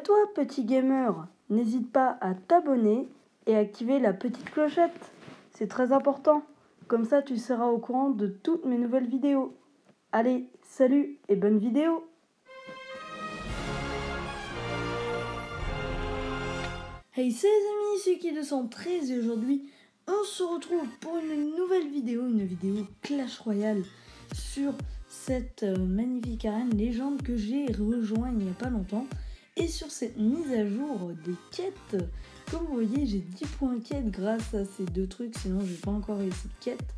toi, petit gamer, n'hésite pas à t'abonner et activer la petite clochette. C'est très important. Comme ça, tu seras au courant de toutes mes nouvelles vidéos. Allez, salut et bonne vidéo! Hey, c'est les amis, c'est Ki213 et aujourd'hui, on se retrouve pour une nouvelle vidéo, Clash Royale sur cette magnifique arène légende que j'ai rejoint il n'y a pas longtemps. Et sur cette mise à jour des quêtes, comme vous voyez, j'ai 10 points quêtes grâce à ces deux trucs, sinon j'ai pas encore réussi de quêtes.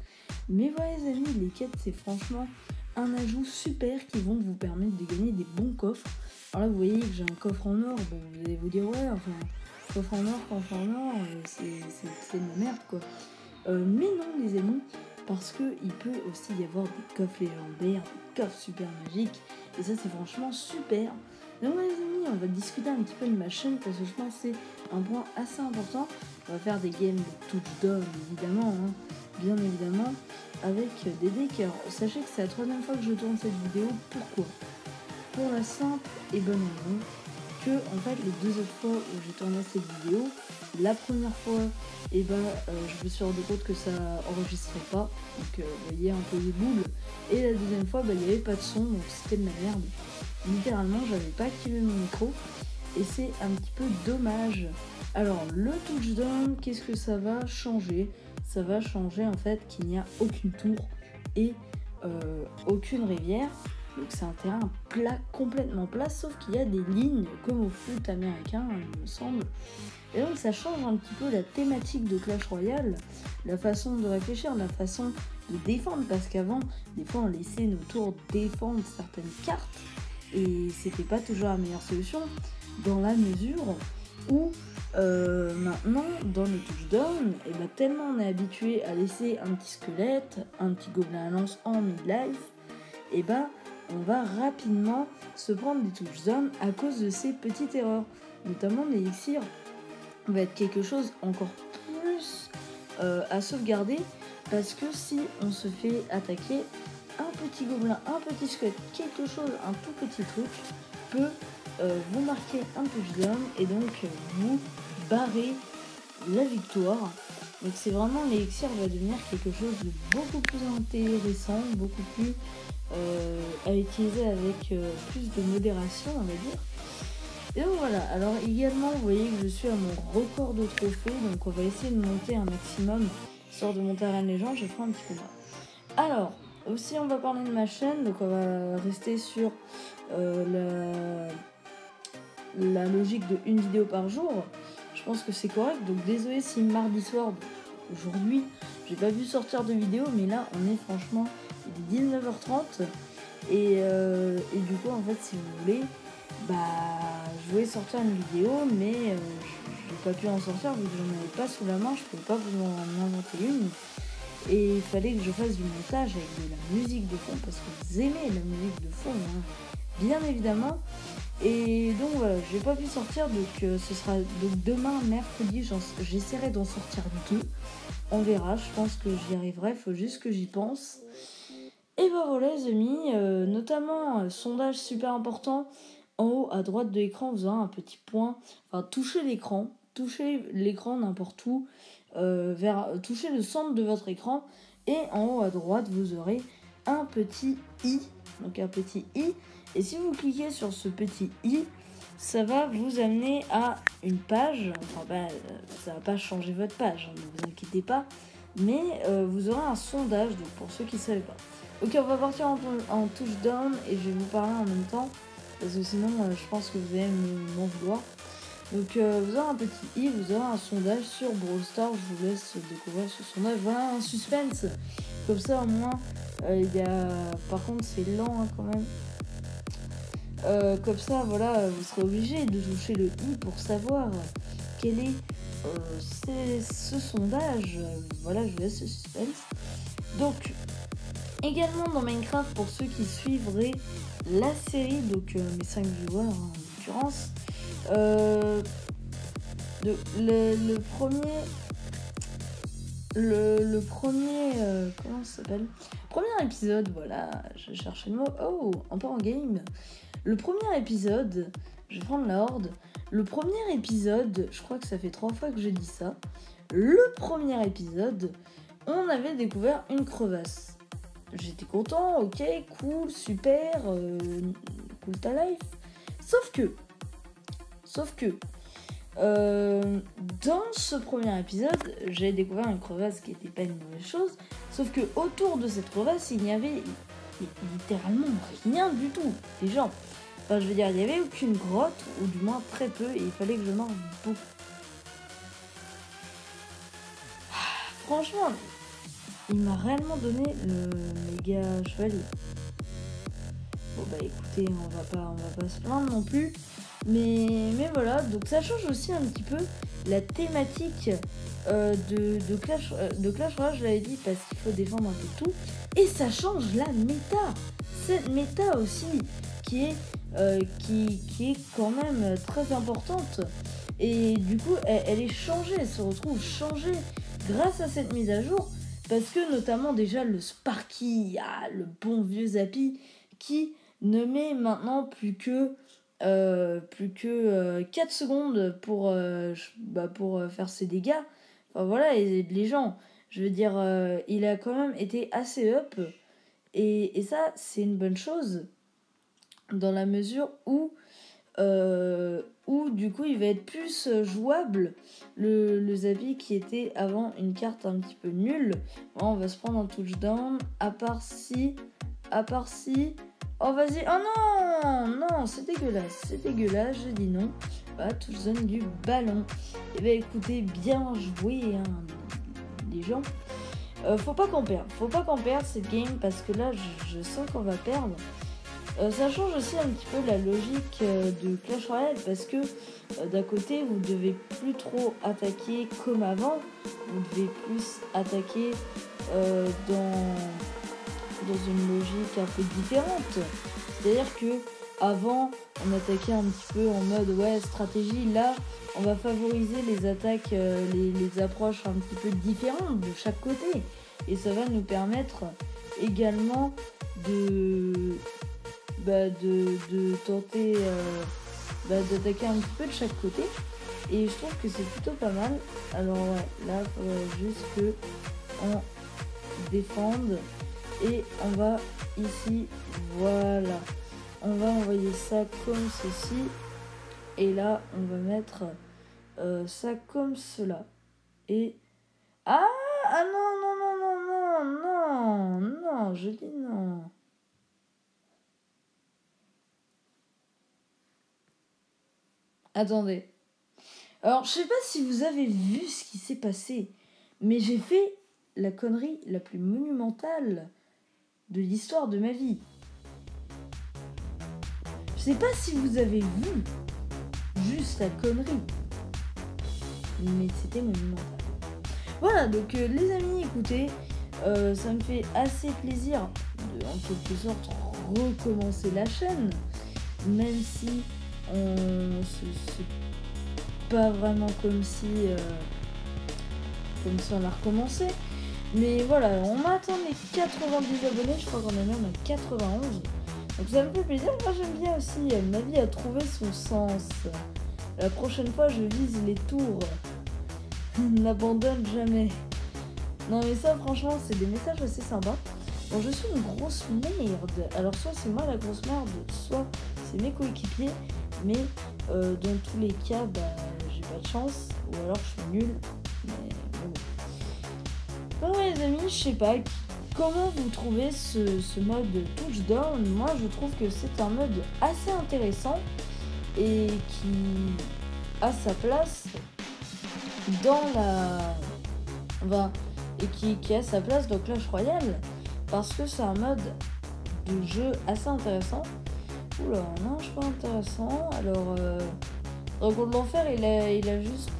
Mais voilà les amis, les quêtes c'est franchement un ajout super qui vont vous permettre de gagner des bons coffres. Alors là vous voyez que j'ai un coffre en or, bon vous allez vous dire ouais enfin coffre en or, c'est de la merde quoi. Mais non les amis, parce que il peut aussi y avoir des coffres légendaires, des coffres super magiques, et ça c'est franchement super. Donc les amis, on va discuter un petit peu de ma chaîne parce que je pense que c'est un point assez important. On va faire des games de touchdown évidemment, bien évidemment, avec des decks. Alors sachez que c'est la troisième fois que je tourne cette vidéo. Pourquoi ? Pour la simple et bonne raison que en fait les deux autres fois où j'ai tourné cette vidéo, la première fois je me suis rendu compte que ça enregistrait pas, donc vous voyez un peu les boules, et la deuxième fois il n'y avait pas de son, donc c'était de la merde. Littéralement j'avais pas activé mon micro et c'est un petit peu dommage. Alors le touchdown, qu'est-ce que ça va changer ? Ça va changer en fait qu'il n'y a aucune tour et aucune rivière. Donc c'est un terrain plat, complètement plat, sauf qu'il y a des lignes comme au foot américain, il me semble. Et donc ça change un petit peu la thématique de Clash Royale, la façon de réfléchir, la façon de défendre, parce qu'avant, des fois on laissait nos tours défendre certaines cartes, et c'était pas toujours la meilleure solution, dans la mesure où maintenant, dans le touchdown, tellement on est habitué à laisser un petit squelette, un petit gobelin à lance en mid-life, on va rapidement se prendre des touchdowns à cause de ces petites erreurs. Notamment l'élixir va être quelque chose encore plus à sauvegarder, parce que si on se fait attaquer, un petit gobelin, un petit squelette, quelque chose, un tout petit truc peut vous marquer un touchdown et donc vous barrer la victoire. Donc c'est vraiment, l'élixir va devenir quelque chose de beaucoup plus intéressant, beaucoup plus à utiliser avec plus de modération, on va dire. Et donc voilà, alors également vous voyez que je suis à mon record de trophées, donc on va essayer de monter un maximum, histoire de monter à la légende, je ferai un petit peu moins. Alors, aussi on va parler de ma chaîne, donc on va rester sur la logique de une vidéo par jour. Je pense que c'est correct, donc désolé si mardi soir, aujourd'hui, j'ai pas pu sortir de vidéo, mais là on est franchement, il est 19h30, et du coup en fait si vous voulez, je voulais sortir une vidéo, mais j'ai pas pu en sortir vu que j'en avais pas sous la main, je pouvais pas vous en inventer une, et il fallait que je fasse du montage avec de la musique de fond, parce que vous aimez la musique de fond, bien évidemment. Et donc voilà, j'ai pas pu sortir, donc ce sera donc demain, mercredi, j'essaierai d'en sortir 2. On verra, je pense que j'y arriverai, il faut juste que j'y pense. Et voilà les amis, notamment sondage super important, en haut à droite de l'écran vous aurez un petit point, enfin touchez l'écran n'importe où, touchez le centre de votre écran, et en haut à droite vous aurez un petit i, et si vous cliquez sur ce petit i, ça va vous amener à une page, ça va pas changer votre page, ne vous inquiétez pas, mais vous aurez un sondage, donc pour ceux qui ne savaient pas. Ok, on va partir en touchdown et je vais vous parler en même temps, parce que sinon je pense que vous allez m'en vouloir. Donc vous aurez un petit i, vous aurez un sondage sur Brawl Stars, je vous laisse découvrir ce sondage. Voilà un suspense, comme ça au moins par contre c'est lent quand même. Comme ça voilà, vous serez obligé de toucher le i pour savoir quel est ce sondage. Voilà, je vous laisse ce suspense. Donc également dans Minecraft, pour ceux qui suivraient la série, donc mes 5 viewers en l'occurrence, le premier comment ça s'appelle, premier épisode, voilà, je cherchais le mot, on part en game. Le premier épisode, je vais prendre la horde, le premier épisode, je crois que ça fait 3 fois que je dis ça, le premier épisode, on avait découvert une crevasse. J'étais content, ok, cool, super, cool ta life. Sauf que, dans ce premier épisode, j'ai découvert une crevasse qui n'était pas une mauvaise chose, sauf que autour de cette crevasse, il n'y avait littéralement rien du tout. Les gens, enfin je veux dire, il n'y avait aucune grotte, ou du moins très peu, et il fallait que je marche beaucoup. Franchement, il m'a réellement donné le méga chevalier. Bon bah écoutez, on va pas se plaindre non plus. Mais voilà, donc ça change aussi un petit peu la thématique de Clash Royale, je l'avais dit, parce qu'il faut défendre un peu tout. Et ça change la méta. Cette méta aussi, qui est quand même très importante. Et du coup, elle est changée, elle se retrouve changée grâce à cette mise à jour. Parce que notamment déjà le Sparky, le bon vieux Zappy, qui ne met maintenant plus que 4 secondes pour faire ses dégâts. Enfin voilà, et les gens, je veux dire, il a quand même été assez up. Et ça, c'est une bonne chose. Dans la mesure où du coup il va être plus jouable, le Zappy qui était avant une carte un petit peu nulle. On va se prendre un touchdown, à part si oh vas-y, oh non, c'est dégueulasse, je dis non. Voilà, touchdown du ballon. Et ben écoutez, bien joué hein, les gens. Faut pas qu'on perde cette game, parce que là je sens qu'on va perdre. Ça change aussi un petit peu la logique de Clash Royale, parce que d'un côté vous devez plus trop attaquer comme avant, vous devez plus attaquer dans une logique un peu différente. C'est-à-dire que avant on attaquait un petit peu en mode stratégie, là on va favoriser les attaques, les approches un petit peu différentes de chaque côté, et ça va nous permettre également de tenter d'attaquer un petit peu de chaque côté, et je trouve que c'est plutôt pas mal. Alors ouais, là il faudrait juste que on défende, et on va ici, voilà, on va envoyer ça comme ceci, et là on va mettre ça comme cela, et non, je dis non. Attendez. Alors, je sais pas si vous avez vu ce qui s'est passé, mais j'ai fait la connerie la plus monumentale de l'histoire de ma vie. Je sais pas si vous avez vu juste la connerie, mais c'était monumental. Voilà, donc les amis, écoutez, ça me fait assez plaisir de, en quelque sorte, recommencer la chaîne, même si c'est pas vraiment comme si on a recommencé. Mais voilà, on m'a atteint les 90 abonnés, je crois qu'on est même à 91. Donc ça me fait plaisir, moi j'aime bien aussi, ma vie a trouvé son sens. La prochaine fois je vise les tours. N'abandonne jamais. Non mais ça franchement c'est des messages assez sympas. Bon, je suis une grosse merde. Alors soit c'est moi la grosse merde, soit c'est mes coéquipiers. Mais dans tous les cas, j'ai pas de chance. Ou alors je suis nulle. Mais bon. Bon les amis, je sais pas. Comment vous trouvez ce mode touchdown? Moi je trouve que c'est un mode assez intéressant. Et qui a sa place dans qui a sa place dans Clash Royale, parce que c'est un mode de jeu assez intéressant. Oula, non, je suis pas intéressant. Alors, Dragon de l'Enfer,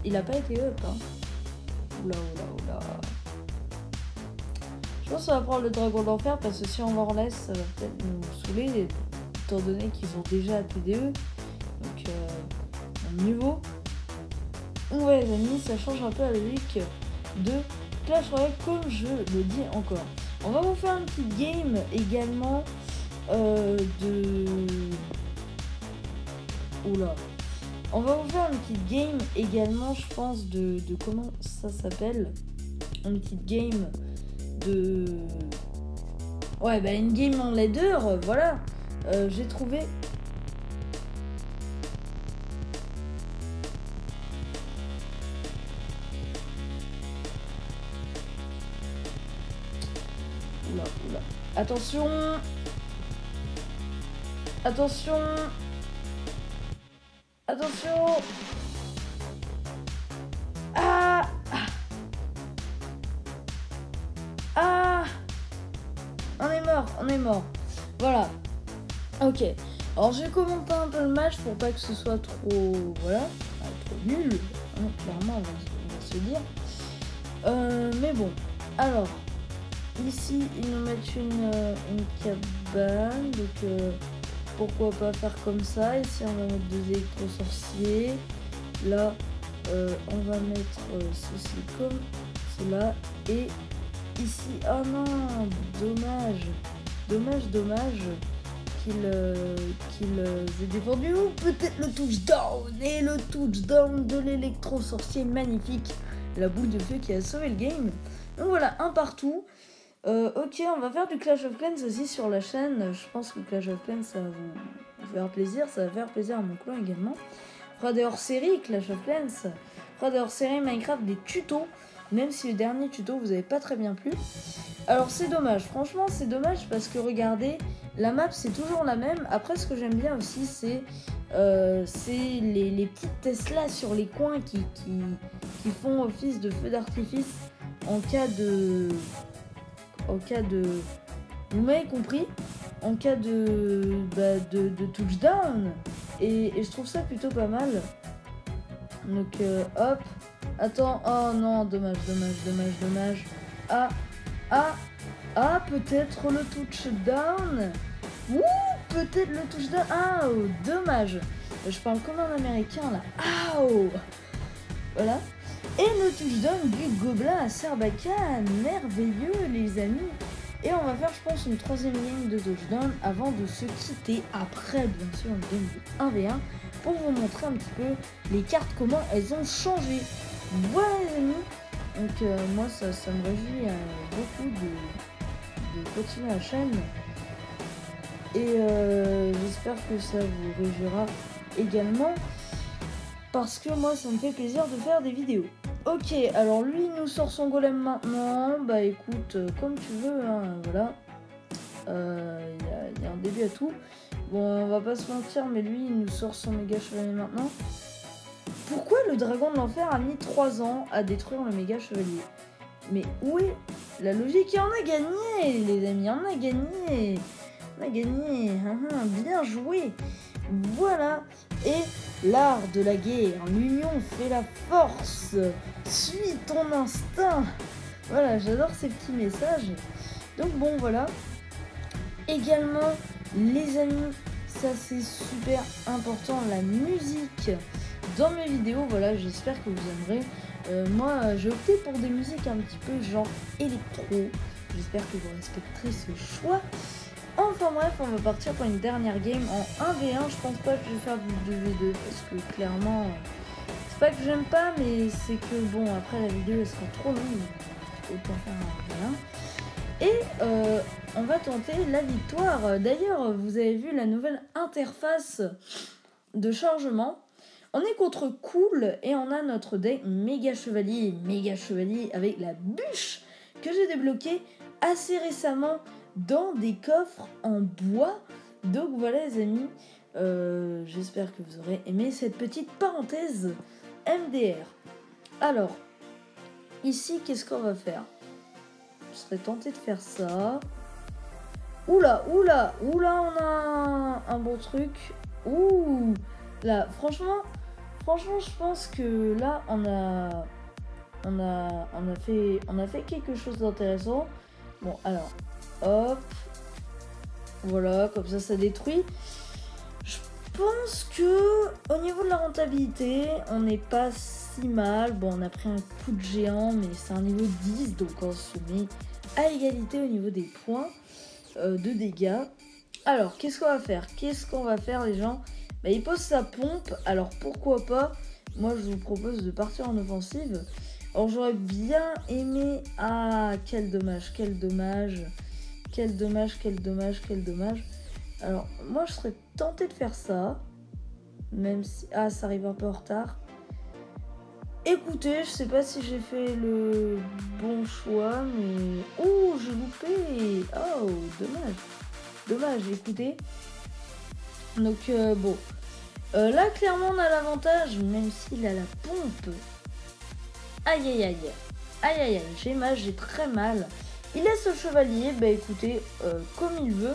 il a pas été up. Hein. Oula. Je pense qu'on va prendre le Dragon de l'Enfer, parce que si on leur laisse, ça va peut-être nous saouler, étant donné qu'ils ont déjà TDE. Donc, mieux vaut. Ouais les amis, ça change un peu la logique de Clash Royale, comme je le dis encore. On va vous faire un petit game également On va vous faire une petite game également, je pense, de comment ça s'appelle. Une petite game de... Ouais, bah une game en leader, voilà. J'ai trouvé... Oula, oula. Attention. Attention. Attention. Ah. Ah. On est mort, on est mort. Voilà. Ok. Alors je vais commenter un peu le match pour pas que ce soit trop... Voilà. Trop nul. Hein, clairement, on va se dire. Mais bon. Alors... Ici, ils nous mettent une cabane, donc pourquoi pas faire comme ça. Ici, on va mettre 2 électro-sorciers. Là, on va mettre ceci comme cela. Et ici, oh non, dommage. Dommage qu'il ait défendu. Ou peut-être le touchdown. Et le touchdown de l'électro-sorcier magnifique. La boule de feu qui a sauvé le game. Donc voilà, un partout. Ok, on va faire du Clash of Clans aussi sur la chaîne. Je pense que Clash of Clans, ça va vous faire plaisir. Ça va faire plaisir à mon clan également. On fera des hors-séries Clash of Clans. On fera des hors-séries Minecraft, des tutos. Même si le dernier tuto vous avait pas très bien plu. Alors c'est dommage, franchement c'est dommage parce que regardez, la map c'est toujours la même. Après ce que j'aime bien aussi c'est les petites Tesla sur les coins qui font office de feu d'artifice en cas de... Vous m'avez compris, en cas de touchdown. Et je trouve ça plutôt pas mal. Donc hop. Attends, oh non, dommage. Ah, peut-être le touchdown. Ouh, peut-être le touchdown. Ah, oh, dommage. Je parle comme un américain là. Ah, oh. Voilà. Et le touchdown du gobelin à Sarbacane. Merveilleux les amis. Et on va faire je pense une 3e game de touchdown avant de se quitter. Après bien sûr une game de 1v1 pour vous montrer un petit peu les cartes, comment elles ont changé. Voilà les amis. Donc moi ça me réjouit beaucoup de continuer la chaîne. Et j'espère que ça vous réjouira également. Parce que moi ça me fait plaisir de faire des vidéos. Ok, alors lui il nous sort son golem maintenant. Bah écoute, comme tu veux, hein, voilà. Y a un début à tout. Bon, on va pas se mentir, mais lui il nous sort son méga chevalier maintenant. Pourquoi le dragon de l'enfer a mis 3 ans à détruire le méga chevalier? Mais où est la logique? Et on a gagné les amis, on a gagné. On a gagné, bien joué. Voilà. Et l'art de la guerre, l'union fait la force. Suis ton instinct. Voilà, j'adore ces petits messages. Donc bon, voilà. Également, les amis, ça c'est super important, la musique dans mes vidéos. Voilà, j'espère que vous aimerez. Moi, j'ai opté pour des musiques un petit peu genre électro. J'espère que vous respecterez ce choix. Enfin bref, on va partir pour une dernière game en 1v1. Je pense pas que je vais faire du 2v2 parce que clairement, c'est pas que j'aime pas, mais c'est que bon, après la vidéo elle sera trop longue. Autant faire un 1v1. Et on va tenter la victoire. D'ailleurs, vous avez vu la nouvelle interface de chargement. On est contre Cool et on a notre deck méga chevalier avec la bûche que j'ai débloqué assez récemment dans des coffres en bois. Donc voilà les amis, j'espère que vous aurez aimé cette petite parenthèse MDR. Alors, ici, qu'est-ce qu'on va faire? Je serais tenté de faire ça. Oula, on a un bon truc. Ouh, là, franchement, je pense que là, on a fait quelque chose d'intéressant. Bon, alors, hop, voilà, comme ça détruit. Je pense que au niveau de la rentabilité, on n'est pas si mal. Bon, on a pris un coup de géant, mais c'est un niveau 10, donc on se met à égalité au niveau des points de dégâts. Alors, qu'est-ce qu'on va faire les gens? bah, il pose sa pompe. Alors pourquoi pas, moi je vous propose de partir en offensive. Alors j'aurais bien aimé... Ah, quel dommage, quel dommage. Quel dommage, quel dommage, quel dommage. Alors moi je serais tenté de faire ça. Même si... Ah, ça arrive un peu en retard. Écoutez, je sais pas si j'ai fait le bon choix, mais... Oh, j'ai loupé. Oh, dommage. Dommage, écoutez. Donc, bon. Là, clairement, on a l'avantage, même s'il a la pompe. Aïe, aïe, aïe. Aïe, aïe, aïe. J'ai très mal. Il laisse le chevalier. Bah, écoutez, comme il veut.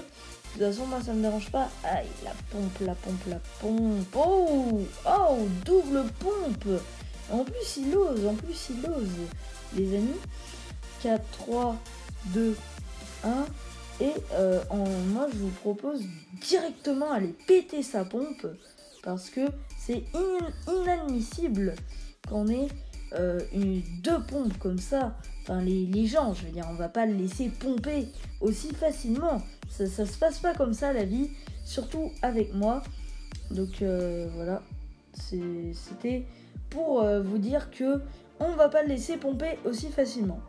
De toute façon, moi, ça me dérange pas. Aïe, la pompe, la pompe, la pompe. Oh, oh, double pompe. En plus, il ose, les amis. 4, 3, 2, 1. Et moi, je vous propose directement aller péter sa pompe. Parce que c'est inadmissible qu'on ait deux pompes comme ça. Enfin, les gens, je veux dire, on va pas le laisser pomper aussi facilement. Ça se passe pas comme ça, la vie. Surtout avec moi. Donc, voilà. C'était... pour vous dire que on va pas le laisser pomper aussi facilement.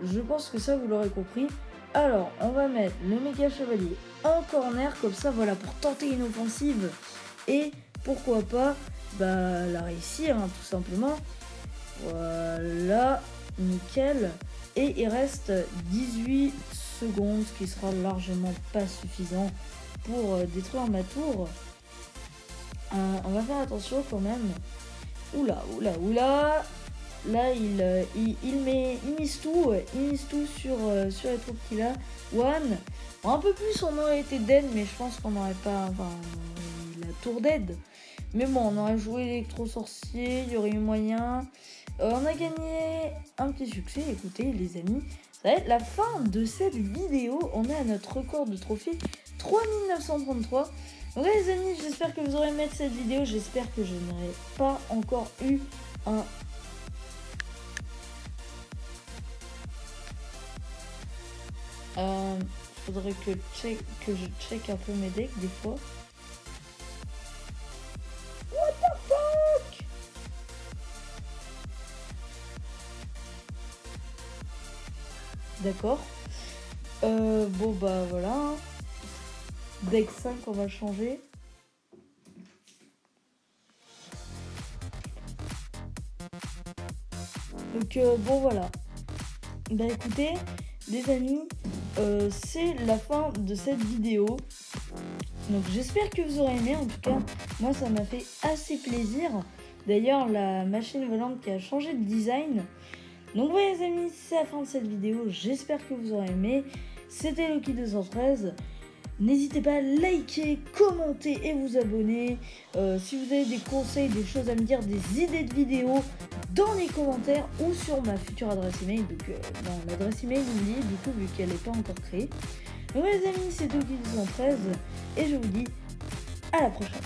Je pense que ça vous l'aurez compris. Alors on va mettre le méga chevalier en corner comme ça, voilà, pour tenter une offensive et pourquoi pas la réussir, hein, tout simplement. Voilà, nickel. Et il reste 18 secondes, ce qui sera largement pas suffisant pour détruire ma tour. On va faire attention quand même. Oula, oula, oula. Là, il mise tout sur les troupes qu'il a. One. Un peu plus, on aurait été dead, mais je pense qu'on n'aurait pas... Enfin, la tour dead. Mais bon, on aurait joué l'électro-sorcier, il y aurait eu moyen. On a gagné un petit succès, écoutez, les amis. Ça va être la fin de cette vidéo. On est à notre record de trophée, 3933. Donc là, les amis, j'espère que vous aurez aimé cette vidéo. J'espère que je n'aurai pas encore eu un... faudrait que je check un peu mes decks des fois. What the fuck? D'accord. Bon bah voilà. Deck 5, on va changer. Donc bon voilà. Bah écoutez, les amis, c'est la fin de cette vidéo. Donc j'espère que vous aurez aimé. En tout cas, moi ça m'a fait assez plaisir. D'ailleurs, la machine volante qui a changé de design. Donc voilà les amis, c'est la fin de cette vidéo. J'espère que vous aurez aimé. C'était Loki213. N'hésitez pas à liker, commenter et vous abonner. Si vous avez des conseils, des choses à me dire, des idées de vidéos, dans les commentaires ou sur ma future adresse email. Donc l'adresse email oubliée du coup vu qu'elle n'est pas encore créée. Donc les amis, c'est Loki213 et je vous dis à la prochaine.